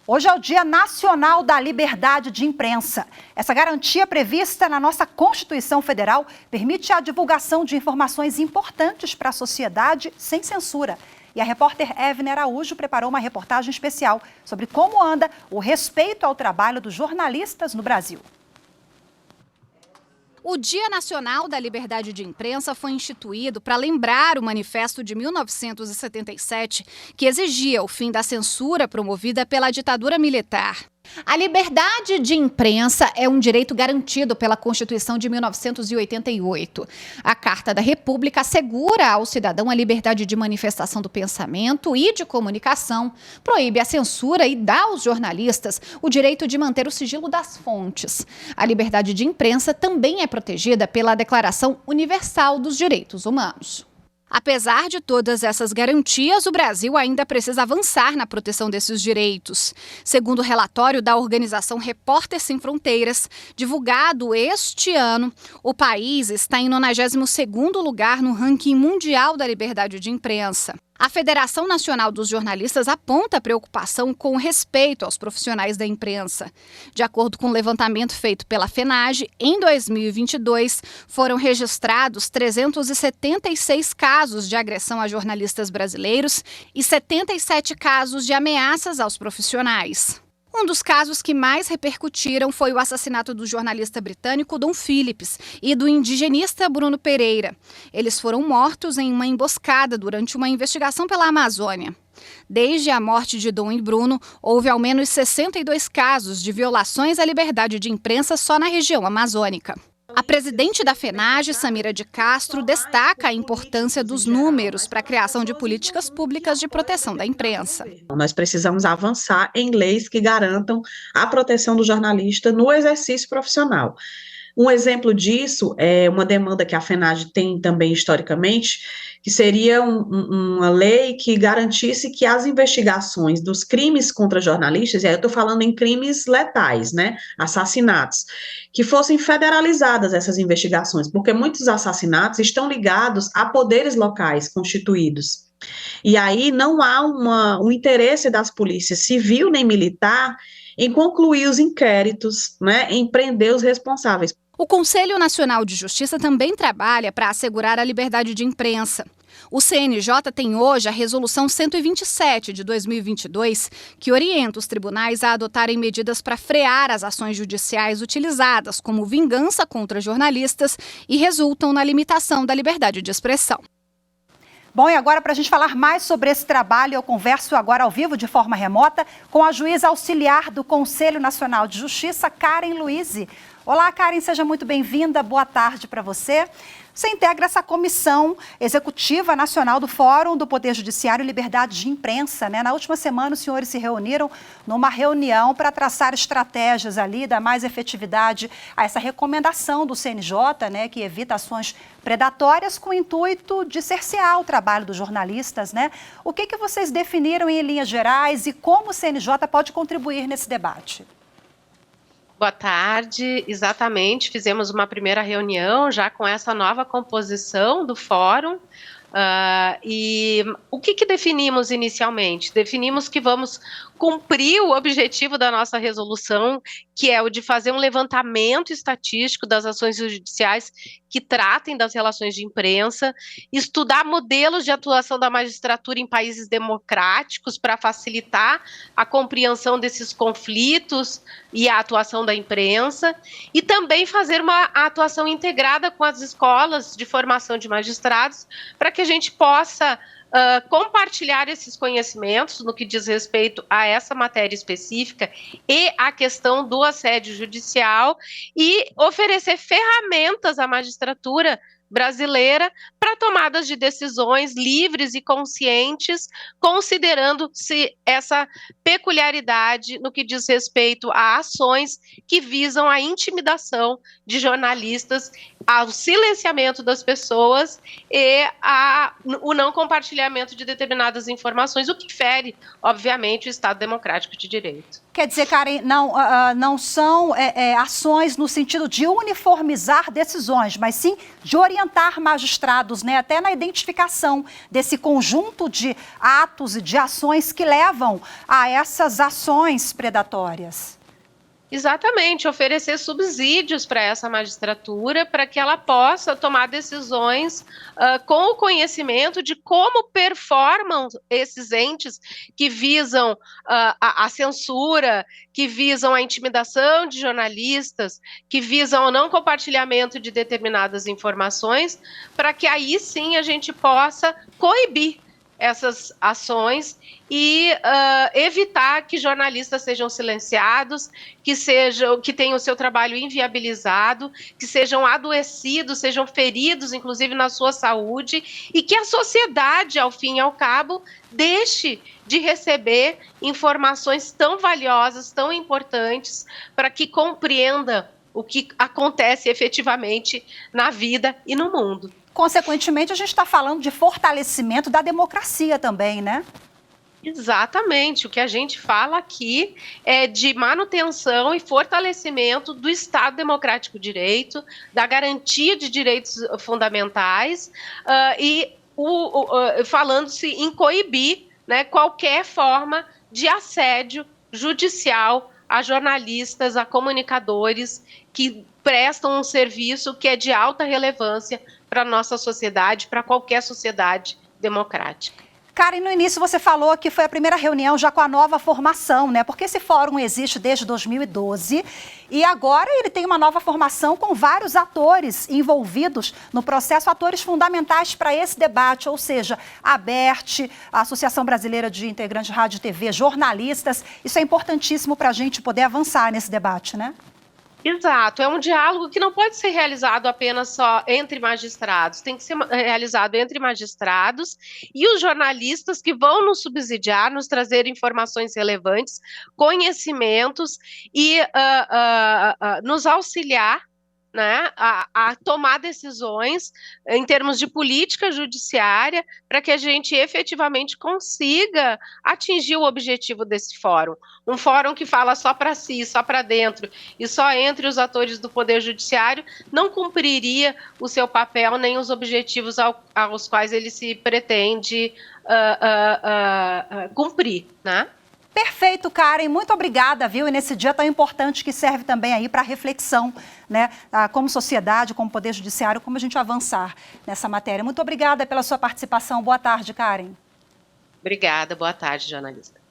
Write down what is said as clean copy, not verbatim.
Hoje é o Dia Nacional da Liberdade de Imprensa. Essa garantia prevista na nossa Constituição Federal permite a divulgação de informações importantes para a sociedade sem censura. E a repórter Evne Araújo preparou uma reportagem especial sobre como anda o respeito ao trabalho dos jornalistas no Brasil. O Dia Nacional da Liberdade de Imprensa foi instituído para lembrar o Manifesto de 1977, que exigia o fim da censura promovida pela ditadura militar. A liberdade de imprensa é um direito garantido pela Constituição de 1988. A Carta da República assegura ao cidadão a liberdade de manifestação do pensamento e de comunicação, proíbe a censura e dá aos jornalistas o direito de manter o sigilo das fontes. A liberdade de imprensa também é protegida pela Declaração Universal dos Direitos Humanos. Apesar de todas essas garantias, o Brasil ainda precisa avançar na proteção desses direitos. Segundo o relatório da organização Repórter Sem Fronteiras, divulgado este ano, o país está em 92º lugar no ranking mundial da liberdade de imprensa. A Federação Nacional dos Jornalistas aponta preocupação com o respeito aos profissionais da imprensa. De acordo com o levantamento feito pela FENAGE, em 2022 foram registrados 376 casos de agressão a jornalistas brasileiros e 77 casos de ameaças aos profissionais. Um dos casos que mais repercutiram foi o assassinato do jornalista britânico Dom Phillips e do indigenista Bruno Pereira. Eles foram mortos em uma emboscada durante uma investigação pela Amazônia. Desde a morte de Dom e Bruno, houve ao menos 62 casos de violações à liberdade de imprensa só na região amazônica. A presidente da FENAGE, Samira de Castro, destaca a importância dos números para a criação de políticas públicas de proteção da imprensa. Nós precisamos avançar em leis que garantam a proteção do jornalista no exercício profissional. Um exemplo disso é uma demanda que a FENAGE tem também historicamente, que seria uma lei que garantisse que as investigações dos crimes contra jornalistas, e aí eu estou falando em crimes letais, né, assassinatos, que fossem federalizadas essas investigações, porque muitos assassinatos estão ligados a poderes locais constituídos. E aí não há um interesse das polícias civil nem militar em concluir os inquéritos, né, em prender os responsáveis. O Conselho Nacional de Justiça também trabalha para assegurar a liberdade de imprensa. O CNJ tem hoje a Resolução 127 de 2022, que orienta os tribunais a adotarem medidas para frear as ações judiciais utilizadas como vingança contra jornalistas e resultam na limitação da liberdade de expressão. Bom, e agora, para a gente falar mais sobre esse trabalho, eu converso agora ao vivo, de forma remota, com a juíza auxiliar do Conselho Nacional de Justiça, Karen Luize. Olá, Karen, seja muito bem-vinda, boa tarde para você. Você integra essa Comissão Executiva Nacional do Fórum do Poder Judiciário e Liberdade de Imprensa, né? Na última semana, os senhores se reuniram numa reunião para traçar estratégias ali, dar mais efetividade a essa recomendação do CNJ, né? Que evita ações predatórias com o intuito de cercear o trabalho dos jornalistas, né? O que vocês definiram em linhas gerais e como o CNJ pode contribuir nesse debate? Boa tarde, exatamente, fizemos uma primeira reunião já com essa nova composição do fórum. E o que definimos inicialmente? Definimos que vamos cumprir o objetivo da nossa resolução, que é o de fazer um levantamento estatístico das ações judiciais que tratem das relações de imprensa, estudar modelos de atuação da magistratura em países democráticos para facilitar a compreensão desses conflitos e a atuação da imprensa, e também fazer uma atuação integrada com as escolas de formação de magistrados, para que a gente possa compartilhar esses conhecimentos no que diz respeito a essa matéria específica e a questão do assédio judicial e oferecer ferramentas à magistratura brasileira para tomadas de decisões livres e conscientes, considerando-se essa peculiaridade no que diz respeito a ações que visam a intimidação de jornalistas ao silenciamento das pessoas e o não compartilhamento de determinadas informações, o que fere, obviamente, o Estado Democrático de Direito. Quer dizer, Karen, não são ações no sentido de uniformizar decisões, mas sim de orientar magistrados, né, até na identificação desse conjunto de atos e de ações que levam a essas ações predatórias. Exatamente, oferecer subsídios para essa magistratura para que ela possa tomar decisões com o conhecimento de como performam esses entes que visam a censura, que visam a intimidação de jornalistas, que visam o não compartilhamento de determinadas informações, para que aí sim a gente possa coibir essas ações e evitar que jornalistas sejam silenciados, que tenham o seu trabalho inviabilizado, que sejam adoecidos, sejam feridos, inclusive na sua saúde, e que a sociedade, ao fim e ao cabo, deixe de receber informações tão valiosas, tão importantes, para que compreenda o que acontece efetivamente na vida e no mundo. Consequentemente, a gente está falando de fortalecimento da democracia também, né? Exatamente. O que a gente fala aqui é de manutenção e fortalecimento do Estado Democrático de Direito, da garantia de direitos fundamentais falando-se em coibir, né, qualquer forma de assédio judicial a jornalistas, a comunicadores que prestam um serviço que é de alta relevância para a nossa sociedade, para qualquer sociedade democrática. Karen, no início você falou que foi a primeira reunião já com a nova formação, né? Porque esse fórum existe desde 2012 e agora ele tem uma nova formação com vários atores envolvidos no processo, atores fundamentais para esse debate, ou seja, a ABERT, a Associação Brasileira de Integrantes de Rádio e TV, jornalistas. Isso é importantíssimo para a gente poder avançar nesse debate, né? Exato, é um diálogo que não pode ser realizado apenas só entre magistrados, tem que ser realizado entre magistrados e os jornalistas que vão nos subsidiar, nos trazer informações relevantes, conhecimentos e nos auxiliar, né, a tomar decisões em termos de política judiciária para que a gente efetivamente consiga atingir o objetivo desse fórum. Um fórum que fala só para si, só para dentro e só entre os atores do Poder Judiciário não cumpriria o seu papel nem os objetivos aos quais ele se pretende cumprir, né? Perfeito, Karen. Muito obrigada, viu? E nesse dia tão importante que serve também aí para reflexão, né? Como sociedade, como Poder Judiciário, como a gente avançar nessa matéria. Muito obrigada pela sua participação. Boa tarde, Karen. Obrigada. Boa tarde, jornalista.